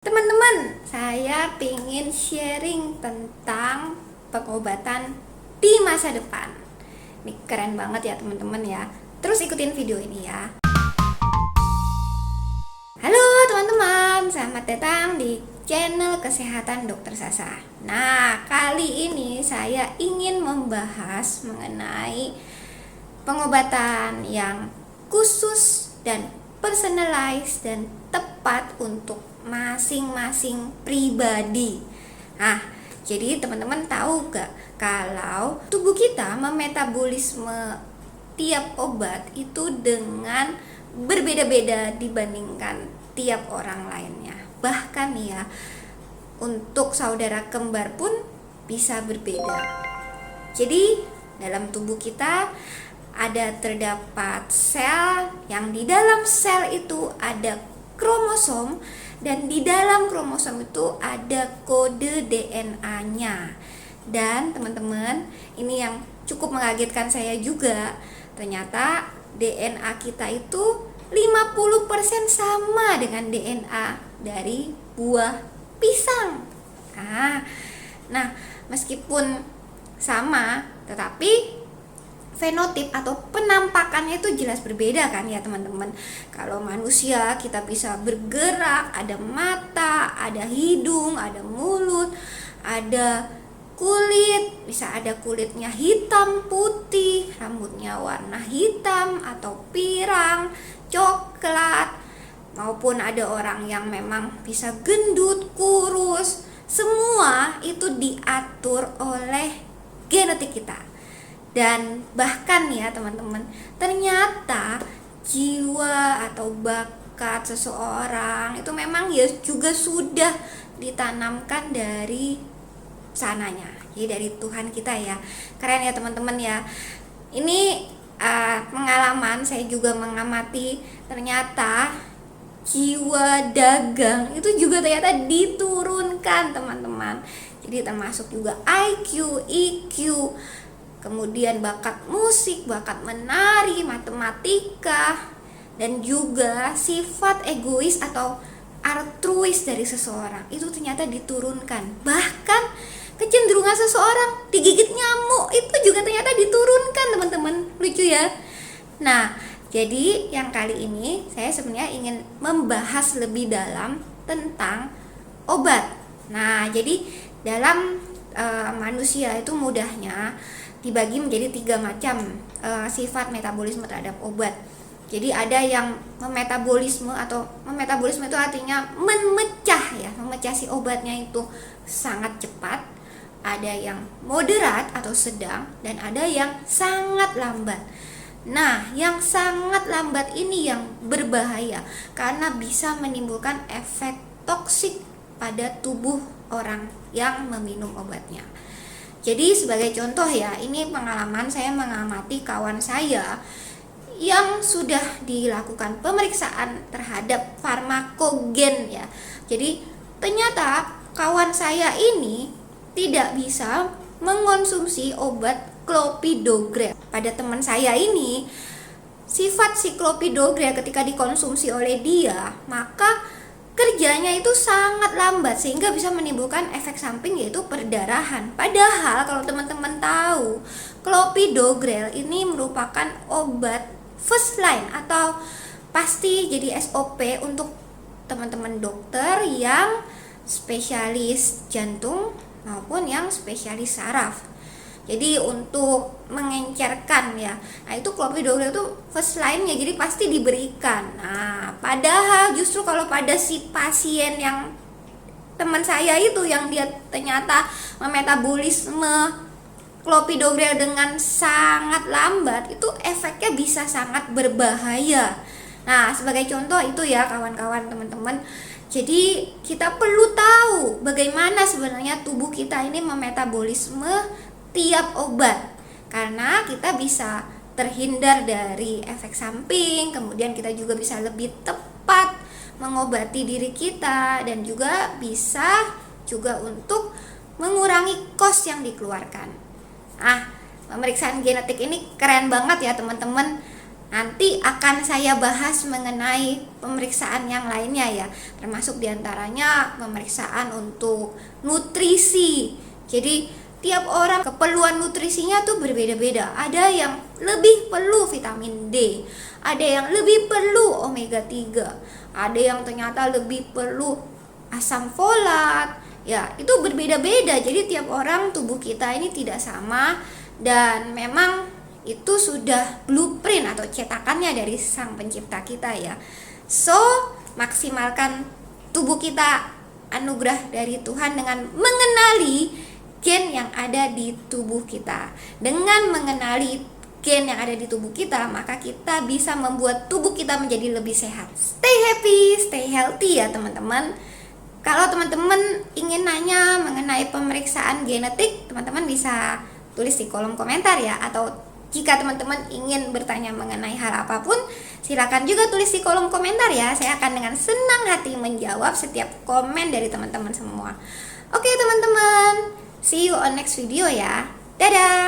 Teman-teman, saya ingin sharing tentang pengobatan di masa depan. Ini keren banget ya teman-teman ya. Terus ikutin video ini ya. Halo teman-teman, selamat datang di channel Kesehatan Dr. Sasa. Nah, kali ini saya ingin membahas mengenai pengobatan yang khusus dan personalized dan tepat untuk masing-masing pribadi. Nah, jadi teman-teman tahu gak kalau tubuh kita memetabolisme tiap obat itu dengan berbeda-beda dibandingkan tiap orang lainnya. Bahkan ya, untuk saudara kembar pun bisa berbeda. Jadi dalam tubuh kita terdapat sel, yang di dalam sel itu ada kromosom, dan di dalam kromosom itu ada kode DNA-nya. Dan teman-teman, ini yang cukup mengagetkan saya juga. Ternyata DNA kita itu 50% sama dengan DNA dari buah pisang. Nah, meskipun sama, tetapi fenotip atau penampakannya itu jelas berbeda kan ya teman-teman. Kalau manusia kita bisa bergerak, ada mata, ada hidung, ada mulut, ada kulit, bisa ada kulitnya hitam, putih, rambutnya warna hitam atau pirang, coklat, maupun ada orang yang memang bisa gendut, kurus. Semua itu diatur oleh genetik kita. Dan bahkan ya teman-teman, ternyata jiwa atau bakat seseorang itu memang ya juga sudah ditanamkan dari sananya, jadi dari Tuhan kita ya. Keren ya teman-teman ya. Ini pengalaman saya juga mengamati, ternyata jiwa dagang itu juga ternyata diturunkan teman-teman. Jadi termasuk juga IQ, EQ, kemudian bakat musik, bakat menari, matematika, dan juga sifat egois atau altruis dari seseorang itu ternyata diturunkan. Bahkan kecenderungan seseorang digigit nyamuk itu juga ternyata diturunkan teman-teman. Lucu ya. Nah, jadi yang kali ini saya sebenarnya ingin membahas lebih dalam tentang obat. Nah, jadi dalam manusia itu mudahnya dibagi menjadi 3 macam sifat metabolisme terhadap obat. Jadi ada yang memetabolisme itu artinya memecah si obatnya itu sangat cepat, ada yang moderat atau sedang, dan ada yang sangat lambat. Nah, yang sangat lambat ini yang berbahaya karena bisa menimbulkan efek toksik pada tubuh orang yang meminum obatnya. Jadi sebagai contoh ya, ini pengalaman saya mengamati kawan saya yang sudah dilakukan pemeriksaan terhadap farmakogen ya. Jadi ternyata kawan saya ini tidak bisa mengonsumsi obat clopidogrel. Pada teman saya ini, sifat si clopidogrel ketika dikonsumsi oleh dia, maka kerjanya itu sangat lambat sehingga bisa menimbulkan efek samping yaitu perdarahan. Padahal kalau teman-teman tahu, clopidogrel ini merupakan obat first line atau pasti jadi SOP untuk teman-teman dokter yang spesialis jantung maupun yang spesialis saraf. Jadi untuk mengencerkan ya, nah itu clopidogrel itu first line-nya, jadi pasti diberikan. Nah, padahal justru kalau pada si pasien yang teman saya itu yang dia ternyata memetabolisme clopidogrel dengan sangat lambat, itu efeknya bisa sangat berbahaya. Nah, sebagai contoh itu ya kawan-kawan teman-teman. Jadi kita perlu tahu bagaimana sebenarnya tubuh kita ini memetabolisme tiap obat, karena kita bisa terhindar dari efek samping, kemudian kita juga bisa lebih tepat mengobati diri kita, dan juga bisa juga untuk mengurangi kos yang dikeluarkan. Pemeriksaan genetik ini keren banget ya teman-teman. Nanti akan saya bahas mengenai pemeriksaan yang lainnya ya, termasuk diantaranya pemeriksaan untuk nutrisi. Jadi tiap orang keperluan nutrisinya tuh berbeda-beda. Ada yang lebih perlu vitamin D, ada yang lebih perlu omega 3, ada yang ternyata lebih perlu asam folat. Ya, itu berbeda-beda. Jadi tiap orang, tubuh kita ini tidak sama, dan memang itu sudah blueprint atau cetakannya dari sang pencipta kita ya. So, maksimalkan tubuh kita, anugerah dari Tuhan, dengan mengenali gen yang ada di tubuh kita. Dengan mengenali gen yang ada di tubuh kita, maka kita bisa membuat tubuh kita menjadi lebih sehat. Stay happy, stay healthy ya teman-teman. Kalau teman-teman ingin nanya mengenai pemeriksaan genetik, teman-teman bisa tulis di kolom komentar ya. Atau jika teman-teman ingin bertanya mengenai hal apapun, silakan juga tulis di kolom komentar ya. Saya akan dengan senang hati menjawab setiap komen dari teman-teman semua. Oke teman-teman, see you on next video ya. Dadah!